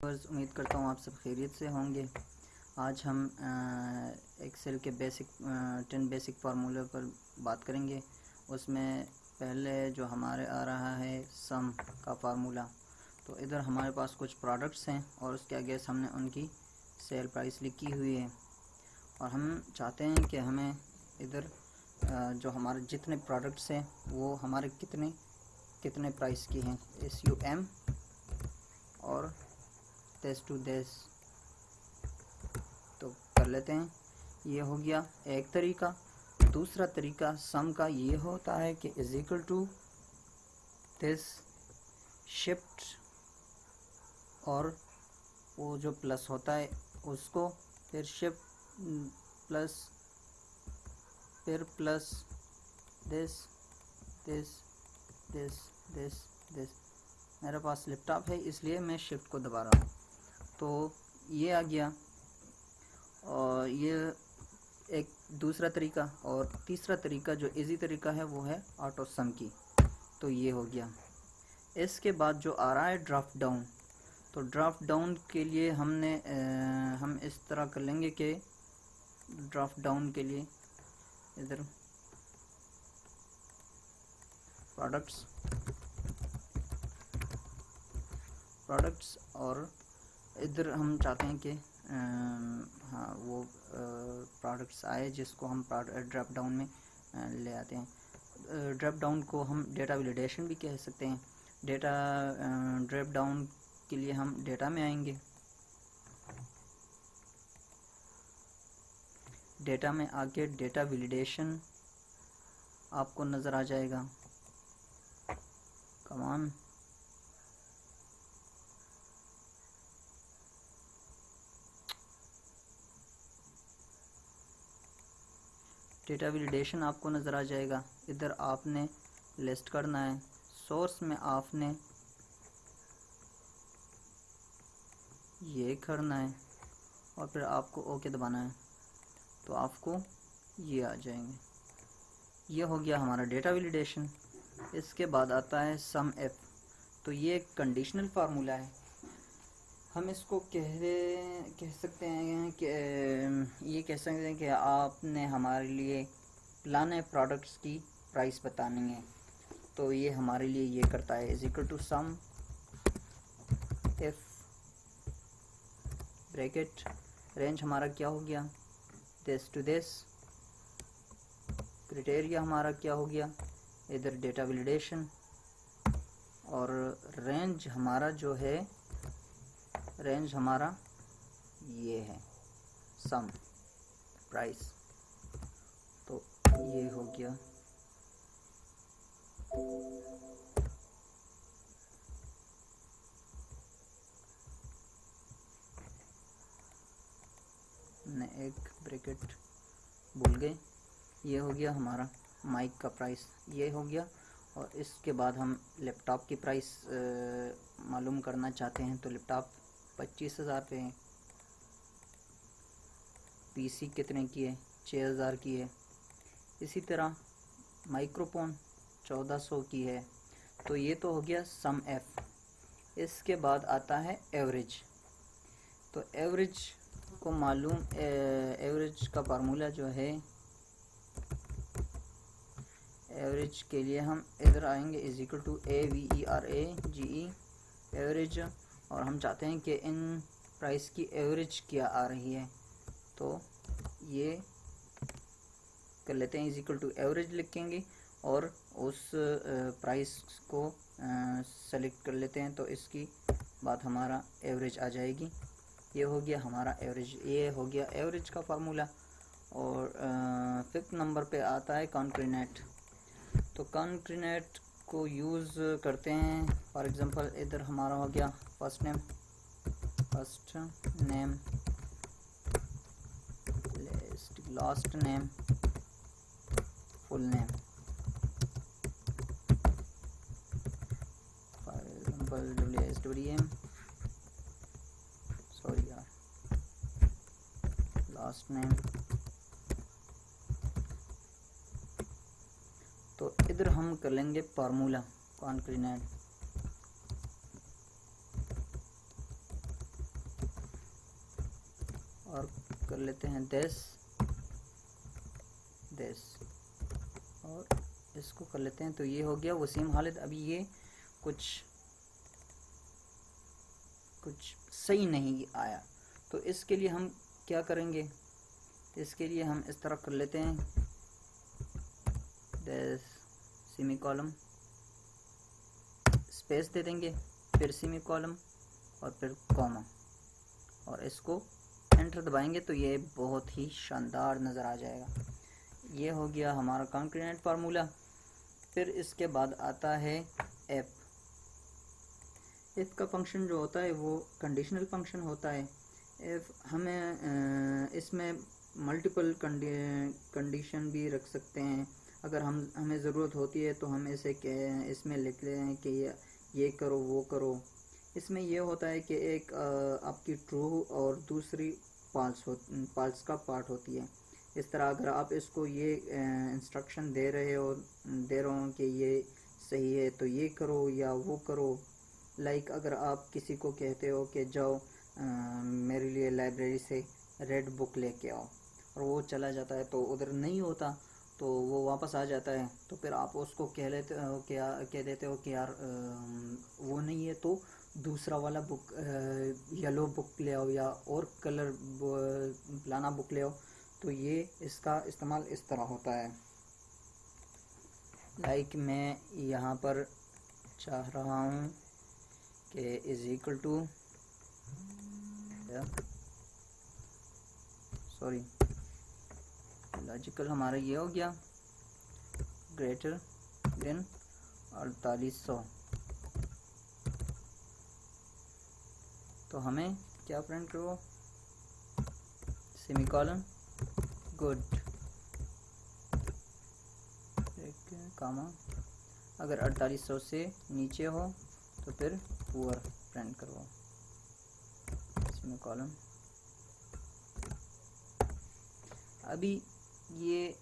उम्मीद करता हूँ आप सब खैरियत से होंगे। आज हम एक्सेल के 10 बेसिक फार्मूले पर बात करेंगे। उसमें पहले जो हमारे आ रहा है सम का फार्मूला। तो इधर हमारे पास कुछ प्रोडक्ट्स हैं और उसके आगे हमने उनकी सेल प्राइस लिखी हुई है और हम चाहते हैं कि हमें इधर जो हमारे जितने प्रोडक्ट्स हैं वो हमारे कितने प्राइस की हैं, SUM और देश टू देश। तो कर लेते हैं। ये हो गया एक तरीका। दूसरा तरीका सम का ये होता है कि is equal to this shift और वो जो प्लस होता है उसको फिर शिफ्ट प्लस फिर plus this this this this this. मेरे पास लैपटॉप है इसलिए मैं शिफ्ट को दबा रहा हूँ। तो ये आ गया और ये एक दूसरा तरीका। और तीसरा तरीका जो इजी तरीका है वो है ऑटो सम की। तो ये हो गया। इसके बाद जो आ रहा है ड्राफ्ट डाउन। तो ड्राफ्ट डाउन के लिए हम इस तरह कर लेंगे कि ड्राफ्ट डाउन के लिए इधर प्रोडक्ट्स और इधर हम चाहते हैं कि हाँ वो प्रोडक्ट्स आए जिसको हम ड्रॉप डाउन में ले आते हैं। ड्रॉप डाउन को हम डेटा वैलिडेशन भी कह सकते हैं। डेटा ड्रॉप डाउन के लिए हम डेटा में आएंगे। डेटा में आके डेटा वैलिडेशन आपको नज़र आ जाएगा। कमान डेटा वैलिडेशन आपको नज़र आ जाएगा। इधर आपने लिस्ट करना है। सोर्स में आपने ये करना है और फिर आपको ओके दबाना है तो आपको ये आ जाएंगे। ये हो गया हमारा डेटा वैलिडेशन। इसके बाद आता है सम एफ। तो ये एक कंडीशनल फार्मूला है। हम इसको कह सकते हैं कि ये कह सकते हैं कि आपने हमारे लिए फलाने प्रोडक्ट्स की प्राइस बतानी है। तो ये हमारे लिए ये करता है is equal to sum if bracket range हमारा क्या हो गया, दिस टू दिस। क्राइटेरिया हमारा क्या हो गया, इधर डेटा वैलिडेशन। और रेंज हमारा जो है, रेंज हमारा ये है सम प्राइस। तो ये हो गया। ने एक ब्रैकेट भूल गए। ये हो गया हमारा माइक का प्राइस, ये हो गया। और इसके बाद हम लैपटॉप की प्राइस मालूम करना चाहते हैं। तो लैपटॉप 25,000 पे है। पीसी कितने की है, 6,000 की है। इसी तरह माइक्रोफोन 1400 की है। तो ये तो हो गया सम एफ। इसके बाद आता है एवरेज। तो एवरेज को मालूम, एवरेज का फार्मूला जो है, एवरेज के लिए हम इधर आएंगे is equal to AVERAGE average. और हम चाहते हैं कि इन प्राइस की एवरेज क्या आ रही है। तो ये कर लेते हैं इज इक्वल टू एवरेज लिखेंगे और उस प्राइस को सेलेक्ट कर लेते हैं। तो इसकी बाद हमारा एवरेज आ जाएगी। ये हो गया हमारा एवरेज। ये हो गया एवरेज का फार्मूला। और 5th नंबर पे आता है कॉन्क्रीनेट। तो कॉन्क्रीनेट को यूज़ करते हैं। फॉर एग्जांपल इधर हमारा हो गया first name last name full name. For example WSWM, sorry यार, लास्ट नेम। तो इधर हम कर लेंगे फार्मूला कॉन्क्रीनेट। और कर लेते हैं दिस और इसको कर लेते हैं। तो ये हो गया वसीम खालिद। अभी ये कुछ सही नहीं आया, तो इसके लिए हम क्या करेंगे, इसके लिए हम इस तरह कर लेते हैं दिस सेमी कॉलम, स्पेस दे देंगे, फिर सेमी कॉलम और फिर कॉमा, और इसको एंटर दबाएंगे तो ये बहुत ही शानदार नज़र आ जाएगा। ये हो गया हमारा कॉन्क्रीट फार्मूला। फिर इसके बाद आता है एफ। एफ का फंक्शन जो होता है वो कंडीशनल फंक्शन होता है। एफ हमें इसमें मल्टीपल कंडीशन भी रख सकते हैं। अगर हमें ज़रूरत होती है तो हम इसे इसमें लिख रहे हैं कि ये करो वो करो। इसमें यह होता है कि एक आपकी ट्रू और दूसरी फॉल्स का पार्ट होती है। इस तरह अगर आप इसको ये इंस्ट्रक्शन दे रहे हो कि ये सही है तो ये करो या वो करो। लाइक अगर आप किसी को कहते हो कि जाओ मेरे लिए लाइब्रेरी से रेड बुक लेके आओ, और वो चला जाता है तो उधर नहीं होता, तो वो वापस आ जाता है, तो फिर आप उसको कह देते हो कि यार वो नहीं है तो दूसरा वाला बुक येलो बुक ले आओ या और कलर फलाना बुक ले आओ। तो ये इसका इस्तेमाल इस तरह होता है। लाइक मैं यहाँ पर चाह रहा हूँ कि is equal to sorry logical हमारा ये हो गया ग्रेटर देन 4800। तो हमें क्या प्रिंट करो, सेमीकोलन गुड कामा। अगर 4800 से नीचे हो तो फिर पुअर प्रिंट करवाओ, सेमीकोलन। अभी ये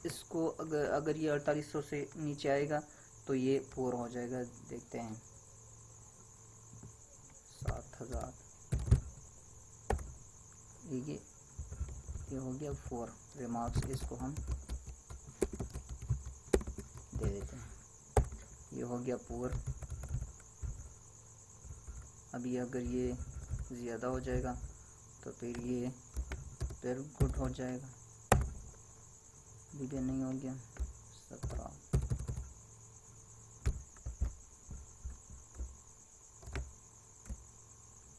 इसको अगर ये 4800 से नीचे आएगा तो ये पुअर हो जाएगा। देखते हैं 7000, ये हो गया 4 रिमार्क्स। इसको हम दे देते हैं, ये हो गया पुअर। अभी अगर ये ज़्यादा हो जाएगा तो फिर ये फिर गुड हो जाएगा। भी नहीं हो गया 17।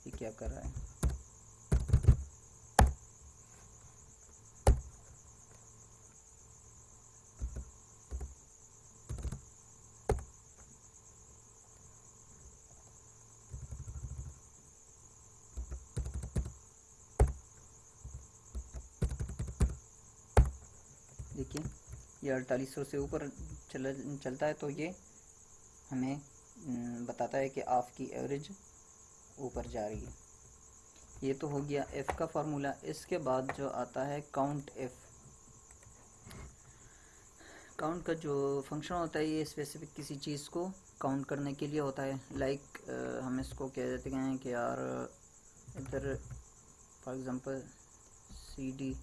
ये क्या कर रहा है, देखिए ये 4800 से ऊपर चलता है तो ये हमें बताता है कि आपकी एवरेज ऊपर जा रही है। ये तो हो गया एफ़ का फार्मूला। इसके बाद जो आता है काउंट एफ़। काउंट का जो फंक्शन होता है ये स्पेसिफिक किसी चीज़ को काउंट करने के लिए होता है। लाइक हम इसको कह देते हैं कि यार इधर फॉर एग्ज़ाम्पल सी डी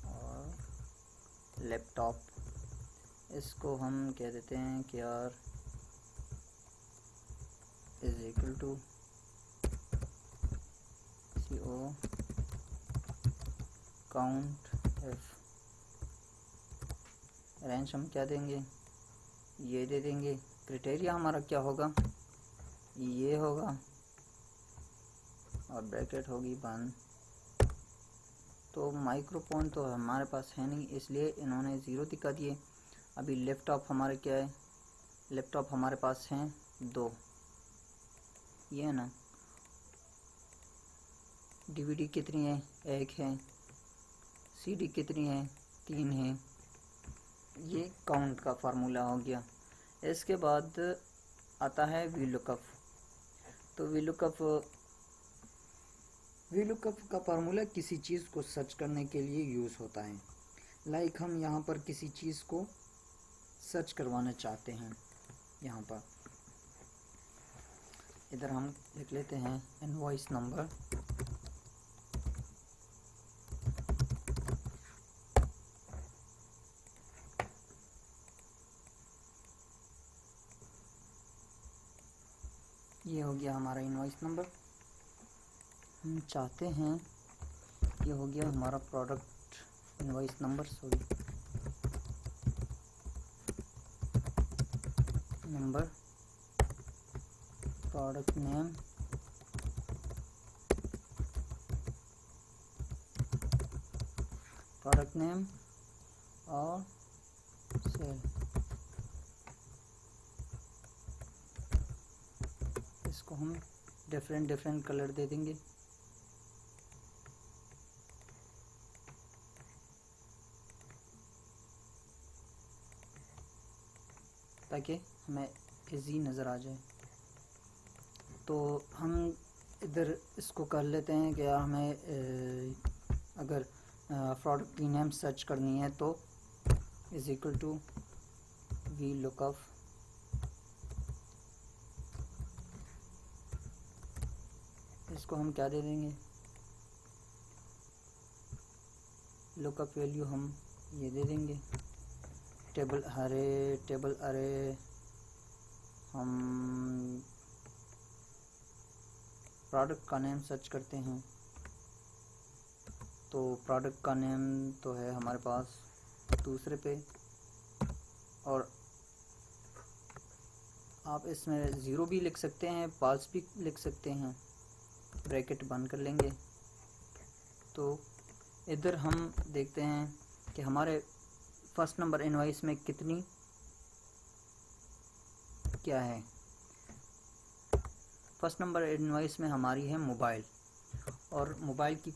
और लैपटॉप, इसको हम कह देते हैं कि यार is equal to CO count if. Range हम क्या देंगे, ये दे देंगे। क्राइटेरिया हमारा क्या होगा, ये होगा और ब्रैकेट होगी बंद। तो माइक्रोफोन तो हमारे पास है नहीं, इसलिए इन्होंने 0 दिखा दिए। अभी लैपटॉप हमारे क्या है, लैपटॉप हमारे पास हैं 2, ये है ना। DVD कितनी है, 1 है। CD कितनी है, 3 है। ये काउंट का फार्मूला हो गया। इसके बाद आता है VLOOKUP। तो VLOOKUP का फार्मूला किसी चीज़ को सर्च करने के लिए यूज़ होता है। लाइक हम यहाँ पर किसी चीज़ को सर्च करवाना चाहते हैं यहाँ पर, इधर हम लिख लेते हैं इनवॉइस नंबर, ये हो गया हमारा इनवॉइस नंबर। हम चाहते हैं, ये हो गया हमारा product invoice number, sorry number, product name, product name और सेल। इसको हम डिफरेंट कलर दे देंगे। ताकि हमें इजी नज़र आ जाए। तो हम इधर इसको कर लेते हैं कि हमें अगर प्रोडक्ट की नेम सर्च करनी है तो is equal to V lookup इसको हम क्या दे देंगे, लुकअप वैल्यू हम ये दे देंगे। टेबल अरे हम प्रोडक्ट का नेम सर्च करते हैं, तो प्रोडक्ट का नेम तो है हमारे पास दूसरे पे, और आप इसमें ज़ीरो भी लिख सकते हैं, पास भी लिख सकते हैं, ब्रैकेट बंद कर लेंगे। तो इधर हम देखते हैं कि हमारे फर्स्ट नंबर इनवॉइस में कितनी क्या है। फर्स्ट नंबर इनवॉइस में हमारी है मोबाइल, और मोबाइल की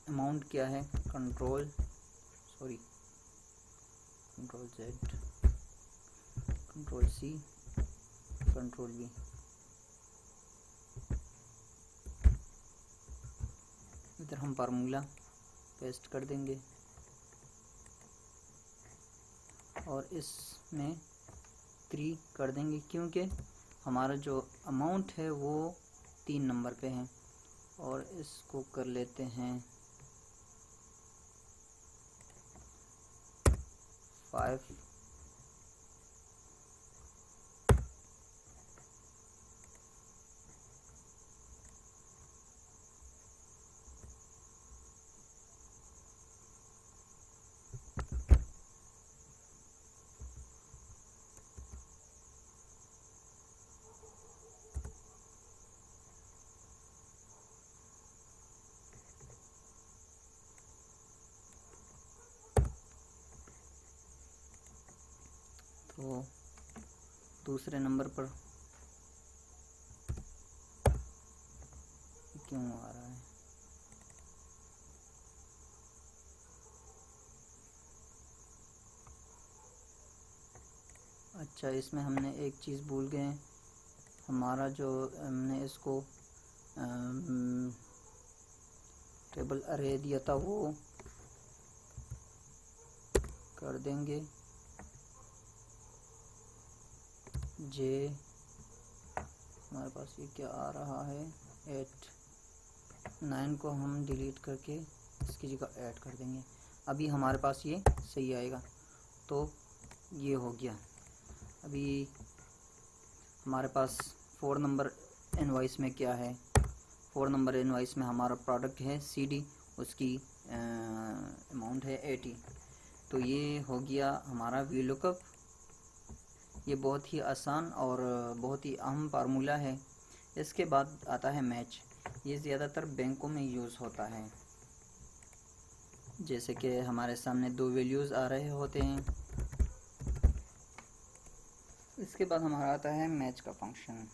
अमाउंट क्या है, control Z, control C, control V। इधर हम फार्मूला पेस्ट कर देंगे और इसमें 3 कर देंगे, क्योंकि हमारा जो अमाउंट है वो 3 नंबर पे है। और इसको कर लेते हैं 5। तो दूसरे नंबर पर क्यों आ रहा है, अच्छा इसमें हमने एक चीज़ भूल गए, हमारा जो हमने इसको टेबल अरे दिया था वो कर देंगे जे, हमारे पास ये क्या आ रहा है 8, 9 को हम डिलीट करके इसकी जगह ऐड कर देंगे। अभी हमारे पास ये सही आएगा। तो ये हो गया। अभी हमारे पास 4 नंबर इनवॉइस में क्या है, 4 नंबर इनवॉइस में हमारा प्रोडक्ट है CD, उसकी अमाउंट है 80। तो ये हो गया हमारा वी लुकअप। ये बहुत ही आसान और बहुत ही अहम फार्मूला है। इसके बाद आता है मैच। ये ज़्यादातर बैंकों में यूज़ होता है। जैसे कि हमारे सामने 2 वैल्यूज़ आ रहे होते हैं। इसके बाद हमारा आता है मैच का फंक्शन।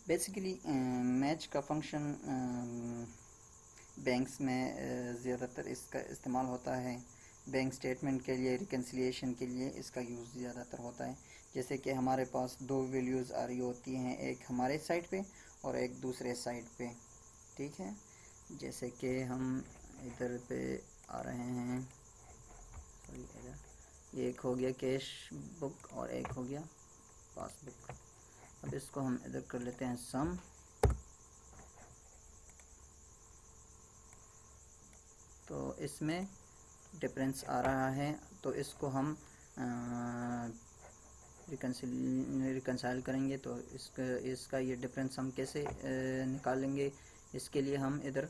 बेसिकली मैच का फंक्शन बैंक्स में ज़्यादातर इसका इस्तेमाल होता है। बैंक स्टेटमेंट के लिए, रिकन्सिलिएशन के लिए इसका यूज़ ज़्यादातर होता है। जैसे कि हमारे पास 2 वैल्यूज़ आ रही होती हैं, एक हमारे साइड पे और एक दूसरे साइड पे, ठीक है। जैसे कि हम इधर पे आ रहे हैं, सॉरी, एक हो गया कैश बुक और एक हो गया पासबुक। अब इसको हम इधर कर लेते हैं सम। तो इसमें डिफरेंस आ रहा है, तो इसको हम रिकंसाइल करेंगे। तो इसका ये डिफरेंस हम कैसे निकालेंगे, इसके लिए हम इधर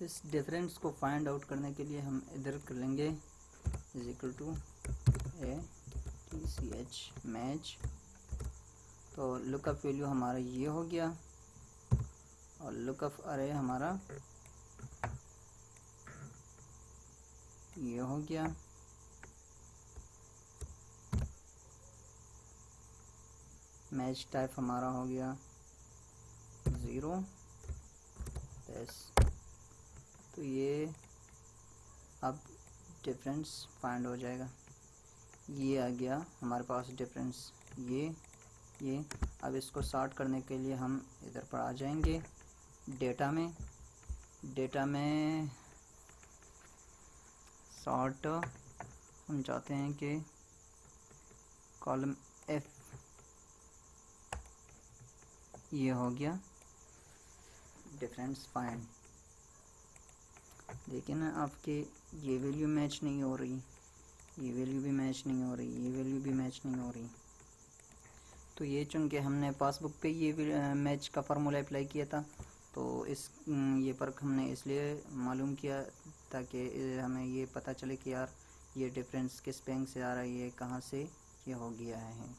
इस डिफरेंस को फाइंड आउट करने के लिए हम इधर कर लेंगे is equal to A T C H match. तो लुकअप वैल्यू हमारा ये हो गया और लुकअप अरे हमारा ये हो गया। मैच टाइप हमारा हो गया 0 एस। तो ये अब डिफरेंस फाइंड हो जाएगा। ये आ गया हमारे पास डिफरेंस, ये अब इसको सॉर्ट करने के लिए हम इधर पर आ जाएंगे डेटा में सॉर्ट हम चाहते हैं कि कॉलम एफ, ये हो गया डिफरेंस फाइंड। देखिए ना आपके ये वैल्यू मैच नहीं हो रही, ये वैल्यू भी मैच नहीं हो रही, ये वैल्यू भी मैच नहीं हो रही। तो ये चूँकि हमने पासबुक पे ये मैच का फार्मूला अप्लाई किया था, तो ये फ़र्क हमने इसलिए मालूम किया ताकि हमें ये पता चले कि यार ये डिफरेंस किस बैंक से आ रहा है, ये कहाँ से ये हो गया है,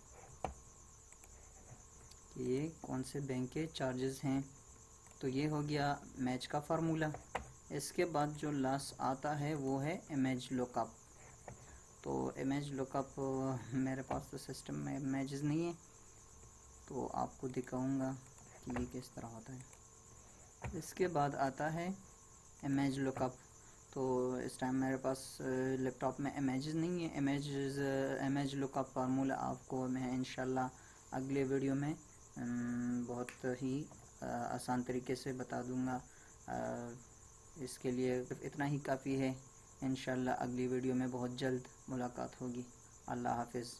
ये कौन से बैंक के चार्जेस हैं। तो ये हो गया मैच का फार्मूला। इसके बाद जो लास्ट आता है वो है इमेज लुकअप। तो इमेज लुकअप मेरे पास तो सिस्टम में इमेजेस नहीं है, तो आपको दिखाऊंगा कि ये किस तरह होता है। इसके बाद आता है इमेज लुकअप। तो इस टाइम मेरे पास लैपटॉप में इमेजेस नहीं है। इमेज लुकअप फार्मूला आपको मैं इंशाल्लाह अगले वीडियो में बहुत ही आसान तरीके से बता दूंगा। इसके लिए इतना ही काफ़ी है। इंशाल्लाह अगली वीडियो में बहुत जल्द मुलाकात होगी। अल्लाह हाफिज़।